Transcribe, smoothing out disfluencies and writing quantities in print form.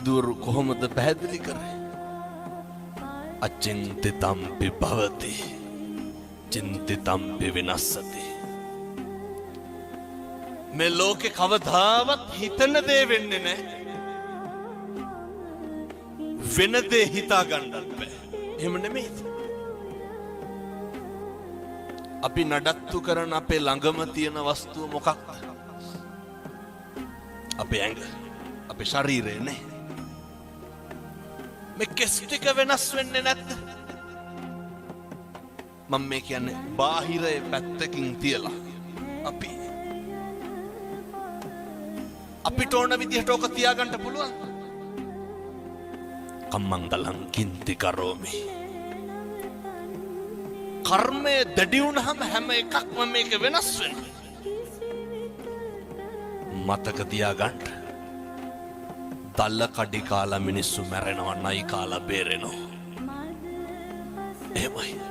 බුදුවරු කොහොමද පැහැදිලි කරේ? අචින්තිතම්පි භවති චින්තිතම්පි විනස්සති. මේ ලෝකේ කවදාවත් හිතන දේ වෙන්නේ නැහැ. වෙන දේ හිතා ගන්නත් බෑ. එහෙම නෙමෙයි. අපි නඩත්තු කරන අපේ ළඟම තියෙන වස්තුව මොකක්ද? අපේ ඇඟ, අපේ ශරීරය නේ. මේ කෙස් ටික වෙනස් වෙන්නේ නැද්ද? මම මේ කියන්නේ බාහිරයේ පැත්තකින් තියලා අපිට ඕන විදිහට ඕක තියාගන්න පුළුවන්. කම්මංගලං කින්ති කරෝමි. කර්මය දැඩි වුණාම හැම එකක්ම මේක වෙනස් වෙනවා. මතක තියාගන්න. තල්ල කඩි කාලා මිනිස්සු මැරෙනවා, නයි කාලා බේරෙනවා. එහෙමයි.